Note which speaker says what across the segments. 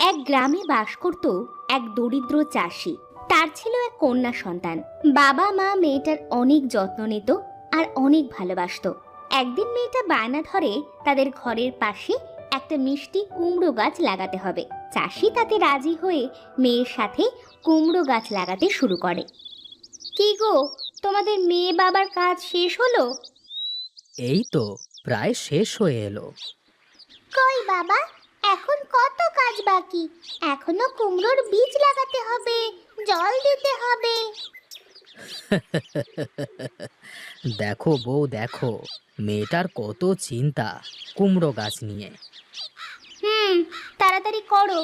Speaker 1: এক গ্রামে বাস করত এক দরিদ্র চাষি। তার ছিল এক কন্যা সন্তান। বাবা মা মেয়েটার অনেক যত্ন নিত আর অনেক ভালোবাসতো। একদিন মেয়েটা বায়না ধরে তাদের ঘরের পাশে একটা মিষ্টি কুমড়ো গাছ লাগাতে হবে। চাষি তাতে রাজি হয়ে মেয়ের সাথে কুমড়ো গাছ লাগাতে শুরু করে। কি গো, তোমাদের মেয়ে বাবার কাজ শেষ হলো?
Speaker 2: এই তো প্রায় শেষ হয়ে এলো।
Speaker 1: কই বাবা, এখন কত কাজ বাকি? এখনো কুমড়োর বীজ লাগাতে হবে, জল দিতে হবে।
Speaker 2: দেখো বউ, দেখো মেয়েটার কত চিন্তা কুমড়ো গাছ নিয়ে।
Speaker 1: তাড়াতাড়ি করো,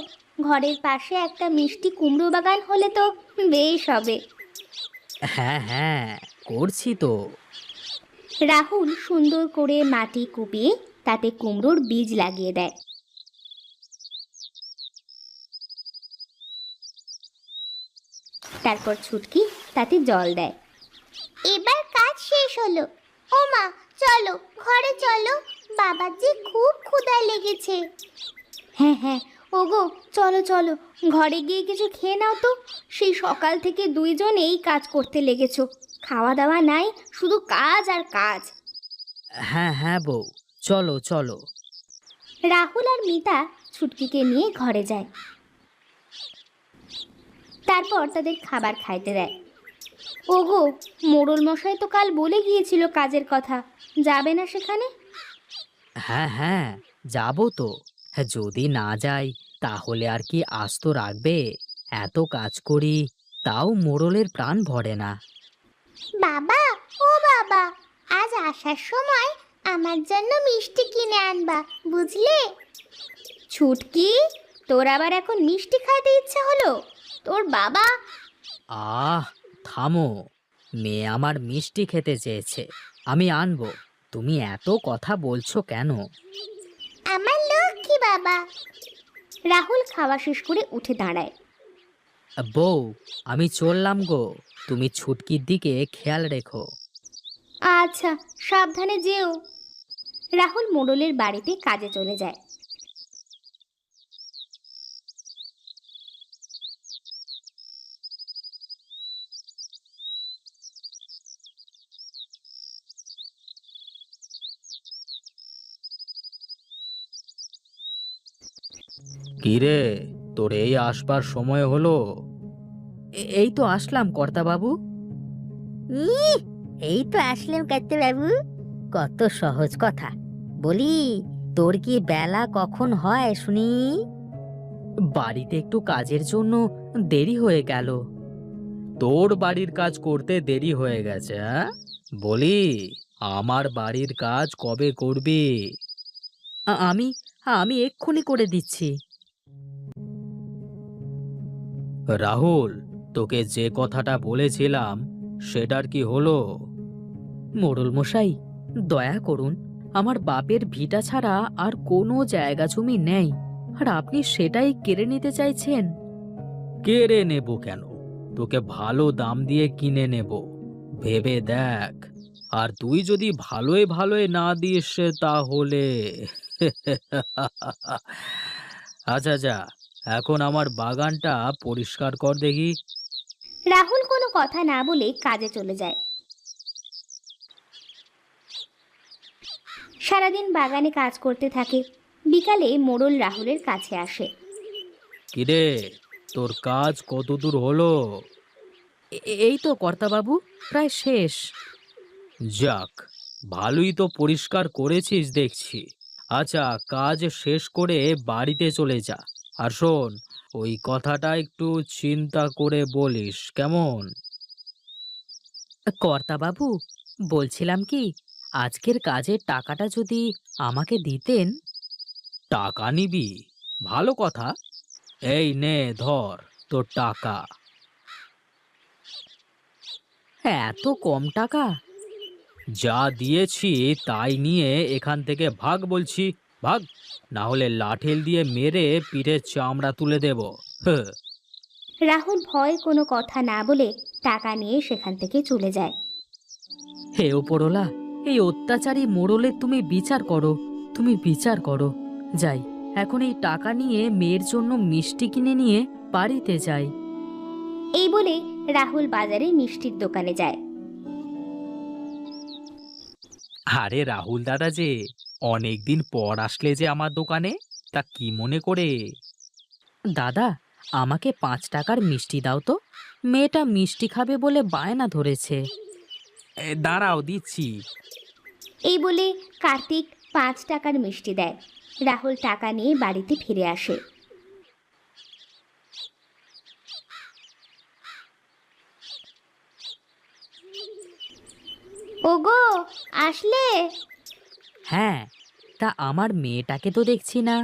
Speaker 1: ঘরের পাশে একটা মিষ্টি কুমড়ো বাগান হলে তো বেশ হবে।
Speaker 2: হ্যাঁ হ্যাঁ, করছি তো।
Speaker 1: রাহুল সুন্দর করে মাটি কুপিয়ে তাতে কুমড়োর বীজ লাগিয়ে দেয়। তারপর ছুটকি তাতে জল দেয়। এবার কাজ শেষ হলো। ও মা, চলো ঘরে চলো, বাবার যে খুব ক্ষুধা লেগেছে। হ্যাঁ হ্যাঁ, ওগো চলো চলো, ঘরে গিয়ে কিছু খেয়ে নাও তো। সেই সকাল থেকে দুইজন এই কাজ করতে লেগেছো, খাওয়া দাওয়া নাই, শুধু কাজ আর কাজ।
Speaker 2: হ্যাঁ হ্যাঁ বউ, চলো চলো।
Speaker 1: রাহুল আর মিতা ছুটকিকে নিয়ে ঘরে যায়। তারপর তাদের খাবার খাইতে দেয়। ওগো, মোড়ল মশাই তো কাল বলে গিয়েছিল কাজের কথা, যাবে না সেখানে?
Speaker 2: হ্যাঁ হ্যাঁ, যাবো তো। হ্যাঁ, যদি না যাই তাহলে আর কি আস্ত রাখবে? এত কাজ করি, তাও মোড়লের প্রাণ ভরে না।
Speaker 1: বাবা, ও বাবা, আজ আসার সময় আমার জন্য মিষ্টি কিনে আনবা, বুঝলে? ছুটকি, তোর আবার এখন মিষ্টি খাইতে ইচ্ছে হলো? তোর বাবা...
Speaker 2: আহ, থামো। মেয়ে আমার মিষ্টি খেতে চেয়েছে, আমি আনবো। তুমি এত কথা বলছো কেন?
Speaker 1: আমার লক্ষ্মী বাবা। রাহুল খাওয়া শেষ করে উঠে দাঁড়ায়।
Speaker 2: বউ, আমি চললাম গো। তুমি ছুটকির দিকে খেয়াল রেখো।
Speaker 1: আচ্ছা, সাবধানে যেও। রাহুল মোড়লের বাড়িতে কাজে চলে যায়।
Speaker 2: কিরে, তোর এই আসবার সময় হলো? এই তো আসলাম কর্তাবাবু।
Speaker 3: এই তো আসলাম বাবু। কত সহজ কথা। বলি, তোর কি বেলা কখন হয় শুনি?
Speaker 2: বাড়িতে একটু কাজের জন্য দেরি হয়ে গেল। তোর বাড়ির কাজ করতে দেরি হয়ে গেছে? হ্যাঁ, বলি, আমার বাড়ির কাজ কবে করবি? আমি আমি এক্ষুনি করে দিচ্ছি। রাহুল, তোকে যে কথাটা বলেছিলাম সেটার কি হলো? মোড়ল মশাই, দয়া করুন, আমার বাপের ভিটা ছাড়া আর কোনো জায়গা জমি নেই, আর আপনি সেটাই কেড়ে নিতে চাইছেন। কেড়ে নেব কেন? তোকে ভালো দাম দিয়ে কিনে নেব, ভেবে দেখ। আর তুই যদি ভালোই ভালোই না দিস তাহলে... আচ্ছা যা, এখন আমার বাগানটা পরিষ্কার কর দেখি।
Speaker 1: রাহুল কোনো কথা না বলে কাজে চলে যায়। সারাদিন বাগানে কাজ করতে থাকে। বিকালে মোড়ল রাহুলের কাছে আসে।
Speaker 2: কিরে, তোর কাজ কতদূর হলো? এই তো কর্তাবাবু, প্রায় শেষ। যাক, ভালোই তো পরিষ্কার করেছিস দেখছি। আচ্ছা, কাজ শেষ করে বাড়িতে চলে যা। আর শোন, ওই কথাটা একটু চিন্তা করে বলিস, কেমন? কর্তাবাবু, বলছিলাম কি, আজকের কাজের টাকাটা যদি আমাকে দিতেন। টাকা নিবি? ভালো কথা। এই নে ধর তোর টাকা। এত কম টাকা? যা দিয়েছি তাই নিয়ে এখান থেকে ভাগ বলছি, ভাগ, না হলে লাঠিল দিয়ে মেরে পিঠের চামড়া তুলে দেব। হ্যাঁ।
Speaker 1: রাহুল ভয় কোনো কথা না বলে টাকা নিয়ে সেখান থেকে চলে যায়।
Speaker 2: হে ওপরওয়ালা, এই অত্যাচারী মোড়লের তুমি বিচার করো, তুমি বিচার করো। যাই, এখন এই টাকা নিয়ে মেয়ের জন্য মিষ্টি কিনে নিয়ে বাড়িতে যাই।
Speaker 1: এই বলে রাহুল বাজারে মিষ্টির দোকানে যায়।
Speaker 2: আরে রাহুল দাদা যে, অনেকদিন পর আসলে যে আমার দোকানে, তা কি মনে করে? দাদা, আমাকে 5 টাকার মিষ্টি দাও তো, মেয়েটা মিষ্টি খাবে বলে বায়না ধরেছে। দাঁড়াও, দিচ্ছি।
Speaker 1: এই বলে কার্তিক 5 টাকার মিষ্টি দেয়। রাহুল টাকা নিয়ে বাড়িতে ফিরে আসে। ওগো, আসলে?
Speaker 2: হ্যাঁ, তা আমার মেয়েটাকে তো দেখছি না।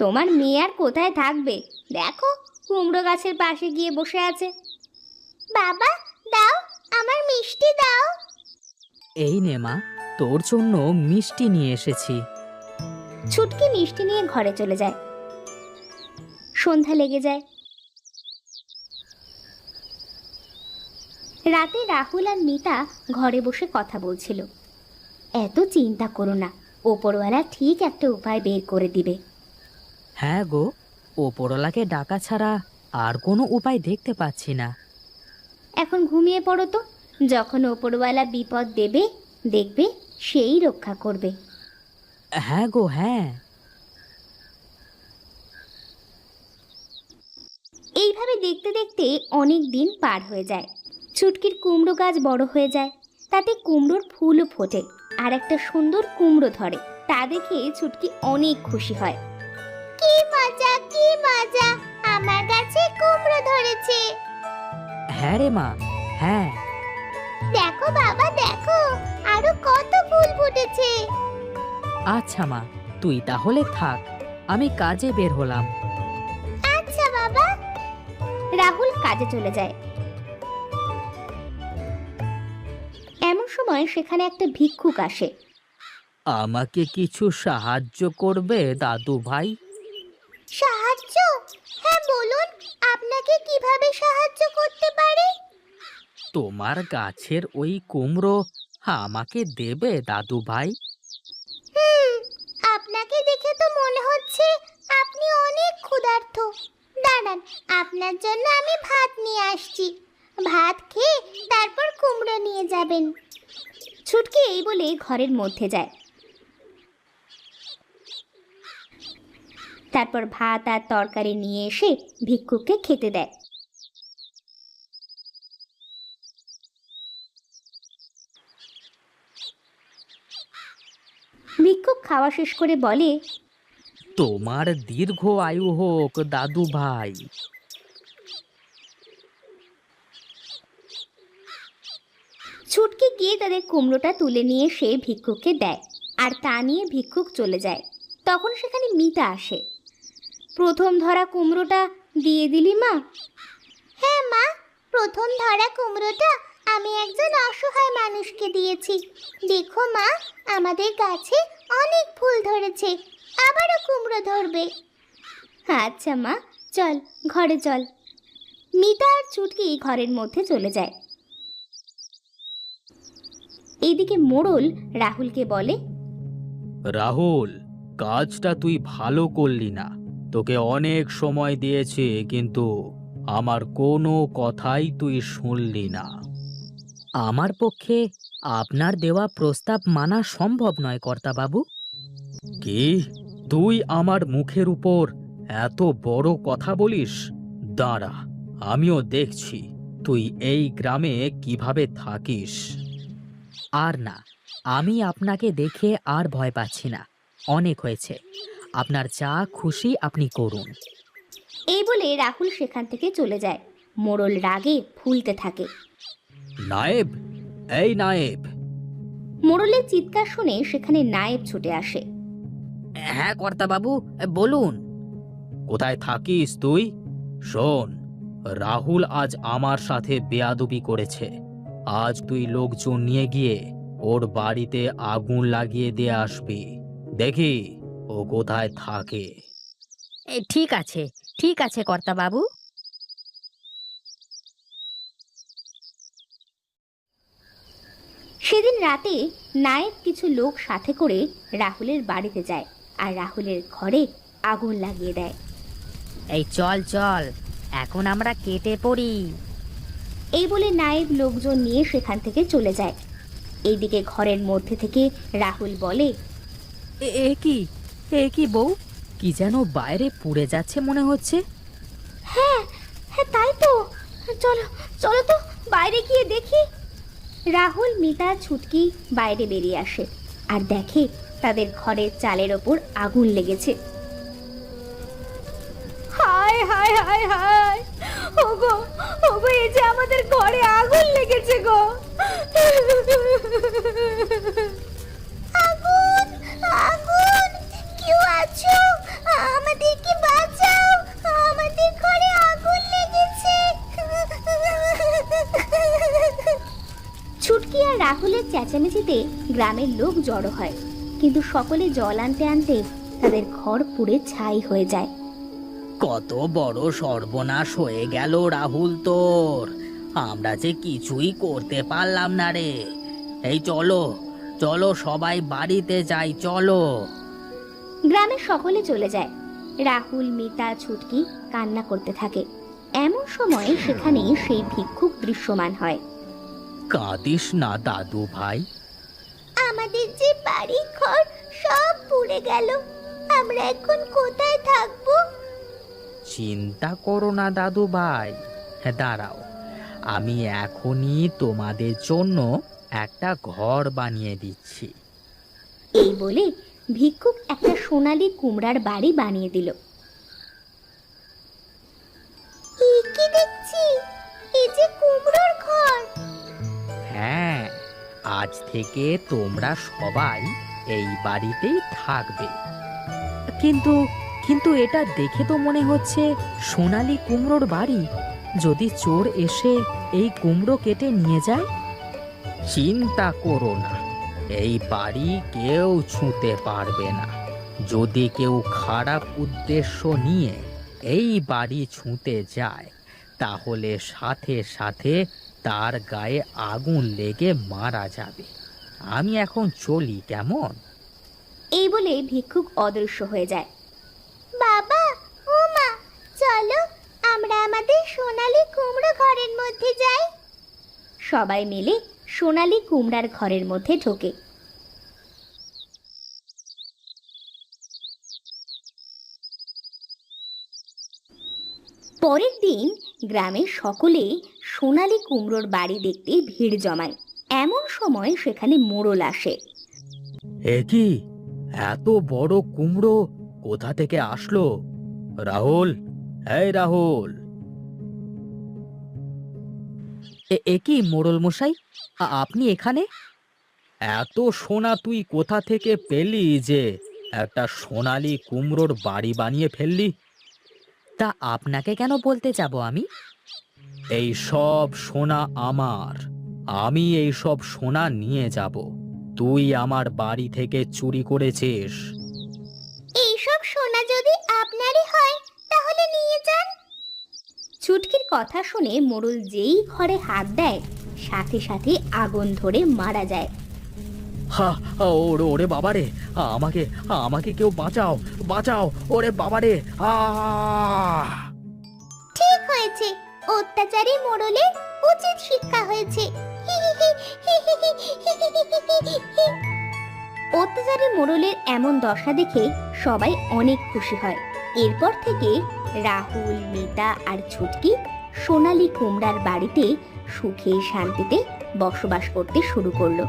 Speaker 1: তোমার মেয়ে আর কোথায় থাকবে, দেখো কুমড়ো গাছের পাশে গিয়ে বসে আছে। বাবা, দাও, আমার মিষ্টি দাও।
Speaker 2: এই নে মা, তোর জন্য মিষ্টি নিয়ে এসেছি।
Speaker 1: ছুটকি মিষ্টি নিয়ে ঘরে চলে যায়। সন্ধ্যা লেগে যায়। রাতে রাহুল আর মিতা ঘরে বসে কথা বলছিল। এত চিন্তা করো না, ওপরওয়ালা ঠিক একটা উপায় বের করে দিবে।
Speaker 2: হ্যাঁ গো, ওপরওয়ালাকে ডাকা ছাড়া আর কোনো উপায় দেখতে পাচ্ছি না।
Speaker 1: এখন ঘুমিয়ে পড়ো তো, যখন ওপরওয়ালা বিপদ দেবে দেখবে সেই রক্ষা করবে।
Speaker 2: হ্যাঁ গো, হ্যাঁ।
Speaker 1: এইভাবে দেখতে দেখতে অনেক দিন পার হয়ে যায়। ছুটকির কুমড়ো গাছ বড় হয়ে যায়, তাতে কুমড়োর ফুলও ফোটে আর একটা সুন্দর কুমড়ো ধরে। তা দেখে ছুটকি অনেক খুশি হয়। কি মজা, কি মজা, আমার গাছে কুমড়ো ধরেছে।
Speaker 2: হ্যাঁ রে মা, হ্যাঁ।
Speaker 1: দেখো বাবা, দেখো আরো কত ফুল ফুটেছে।
Speaker 2: আচ্ছা মা, তুই তাহলে থাক, আমি কাজে বের হলাম।
Speaker 1: আচ্ছা বাবা। রাহুল কাজে চলে যায়। এমন সময় সেখানে একটা ভিক্ষুক আসে।
Speaker 2: আমাকে কিছু সাহায্য করবে দাদু ভাই?
Speaker 1: সাহায্য? হ্যাঁ বলুন, আপনাকে কিভাবে সাহায্য করতে পারি?
Speaker 2: তোমার গাছের ওই কুমড়ো আমাকে দেবে দাদু ভাই?
Speaker 1: আপনাকে দেখে তো মনে হচ্ছে আপনি অনেক ক্ষুধার্ত। দাঁড়ান, আপনার জন্য আমি ভাত নিয়ে আসছি। ভাত খেয়ে তারপর কুমড়ো নিয়ে যাবেন। ছুটকি এই বলে ঘরের মধ্যে যায়। তারপর ভাত আর তরকারি নিয়ে এসে ভিক্ষুককে খেতে দেয়। ভিক্ষুক খাওয়া শেষ করে বলে,
Speaker 2: তোমার দীর্ঘ আয়ু হোক দাদু ভাই।
Speaker 1: ছুটকি গিয়ে তাদের কুমড়োটা তুলে নিয়ে সে ভিক্ষুককে দেয়, আর তা নিয়ে ভিক্ষুক চলে যায়। তখন সেখানে মিতা আসে। প্রথম ধরা কুমড়োটা দিয়ে দিলি মা? হ্যাঁ মা, প্রথম ধরা কুমড়োটা আমি একজন অসহায় মানুষকে দিয়েছি। দেখো মা, আমাদের গাছে অনেক ফুল ধরেছে, আবারও কুমড়ো ধরবে। আচ্ছা মা, চল ঘরে চল। মিতা আর ছুটকি ঘরের মধ্যে চলে যায়। এইদিকে মোড়ল রাহুলকে বলে,
Speaker 2: রাহুল, কাজটা তুই ভালো করলি না। তোকে অনেক সময় দিয়েছি, কিন্তু আমার কোনো কথাই তুই শুনলি না। আমার পক্ষে আপনার দেওয়া প্রস্তাব মানা সম্ভব নয় কর্তাবাবু। কি? তুই আমার মুখের উপর এত বড় কথা বলিস? দাঁড়া, আমিও দেখছি তুই এই গ্রামে কিভাবে থাকিস। আর না, আমি আপনাকে দেখে আর ভয় পাচ্ছি না। অনেক হয়েছে, আপনার যা খুশি আপনি করুন।
Speaker 1: এই বলে রাহুল সেখান থেকে চলে যায়। মোড়ল রাগে ফুলতে থাকে।
Speaker 2: নায়েব, এই নায়েব!
Speaker 1: মোড়লের চিৎকার শুনে সেখানে নায়েব ছুটে আসে।
Speaker 2: হ্যাঁ কর্তাবাবু, বলুন। কোথায় থাকিস তুই? শোন, রাহুল আজ আমার সাথে বেয়াদবি করেছে। আজ তুই লোকজন নিয়ে গিয়ে ওর বাড়িতে আগুন লাগিয়ে দিয়ে আসবি। দেখি ও কোথায় থাকে।
Speaker 3: ঠিক আছে, ঠিক আছে কর্তাবাবু।
Speaker 1: সেদিন রাতে নায়েব কিছু লোক সাথে করে রাহুলের বাড়িতে যায়। আর রাহুলের ঘরে আগুন লাগিয়ে দেয়।
Speaker 3: এই চল চল, এখন আমরা কেটে পড়ি।
Speaker 1: এই বলে নায়েব লোকজন নিয়ে সেখান থেকে চলে যায়। এইদিকে ঘরের মধ্যে থেকে রাহুল বলে,
Speaker 2: এ কি বউ, কি যেন বাইরে পুড়ে যাচ্ছে মনে হচ্ছে।
Speaker 1: হ্যাঁ হ্যাঁ তাই তো, চলো চলো তো বাইরে গিয়ে দেখি। রাহুল, মিতা, ছুটকি বাইরে বেরিয়ে আসে আর দেখে তাদের ঘরের চালের ওপর আগুন লেগেছে। হায় হায় হায় হায়, ওগো ওগো, এই যে আমাদের ঘরে আগুন লেগেছে গো। আগুন আগুন, কেউ আছো? আমাদেরকে বাঁচাও, আমাদের ঘরে আগুন লেগেছে। ছুটকি আর রাহুলের চেঁচামেচিতে গ্রামের লোক জড়ো হয়, কিন্তু সকলে জল আনতে আনতে তাদের ঘর পুড়ে ছাই হয়ে যায়।
Speaker 2: কত বড় সর্বনাশ হয়ে গেল রাহুল তোর, আমরা যে কিছুই করতে পারলাম না রে। এই চলো চলো সবাই বাড়িতে যাই, চলো।
Speaker 1: গ্রামের সকলে চলে যায়। রাহুল, মিতা, ছুটকি কান্না করতে থাকে। এমন সময় সেখানে সেই ভিক্ষুক দৃশ্যমান হয়।
Speaker 2: কাঁদিস না দাদু ভাই,
Speaker 1: আমাদের যে বাড়ি ঘর সব পুড়ে গেল, আমরা এখন কোথায় থাকবো?
Speaker 2: চিন্তা করো না দাদু ভাই, দাঁড়াও, আমি এখনই তোমাদের জন্য একটা ঘর বানিয়ে দিচ্ছি।
Speaker 1: এই বলে ভিক্ষুক একটা সোনালী কুমড়ার বাড়ি বানিয়ে দিল। কি দেখছি, এই যে কুমড়োর ঘর।
Speaker 2: হ্যাঁ, আজ থেকে তোমরা সবাই এই বাড়িতেই থাকবে। কিন্তু কিন্তু এটা দেখে তো মনে হচ্ছে সোনালী কুমড়োর বাড়ি। যদি চোর এসে এই কুমড়ো কেটে নিয়ে যায়? চিন্তা করো না, এই বাড়ি কেউ ছুঁতে পারবে না। যদি কেউ খারাপ উদ্দেশ্য নিয়ে এই বাড়ি ছুঁতে যায়, তাহলে সাথে সাথে তার গায়ে আগুন লেগে মারা যাবে। আমি এখন চলি, কেমন?
Speaker 1: এই বলে ভিক্ষুক অদৃশ্য হয়ে যায়। বাবা, ও মা, চলো আমরা আমাদের সোনালী কুমড়ো ঘরের মধ্যে যাই। সবাই মিলে সোনালী কুমড়ার ঘরের মধ্যে ঢোকে। পরের দিন গ্রামের সকলে সোনালী কুমড়োর বাড়ি দেখতে ভিড় জমায়। এমন সময় সেখানে মোড়ল আসে।
Speaker 2: এ কি, এত বড় কুমড়ো কোথা থেকে আসলো? রাহুল, এই রাহুল। এ কি মোড়ল মশাই, আপনি এখানে? এত সোনা তুই কোথা থেকে পেলি যে একটা সোনালী কুমড়োর বাড়ি বানিয়ে ফেললি? তা আপনাকে কেন বলতে যাব আমি? এই সব সোনা আমার, আমি এই সব সোনা নিয়ে যাব। তুই আমার বাড়ি থেকে চুরি করেছিস।
Speaker 1: এইসব সোনা যদি আপনারই হয় তাহলে নিয়ে যান। ছুটকির কথা শুনে মোড়ল যেই ঘরে হাত দেয়, সাথে সাথে আগুন ধরে মারা যায়।
Speaker 2: হা, ওরে ওরে বাবারে, আমাকে আমাকে কেউ বাঁচাও, বাঁচাও, ওরে বাবারে।
Speaker 1: ঠিক হয়েছে, অত্যাচারী মোড়লের উচিত শিক্ষা হয়েছে। অত্যাচারী মোড়লের এমন দশা দেখে সবাই অনেক খুশি হয়। এরপর থেকে রাহুল, মিতা আর ছুটকি সোনালী কুমড়ার বাড়িতে সুখে শান্তিতে বসবাস করতে শুরু করলো।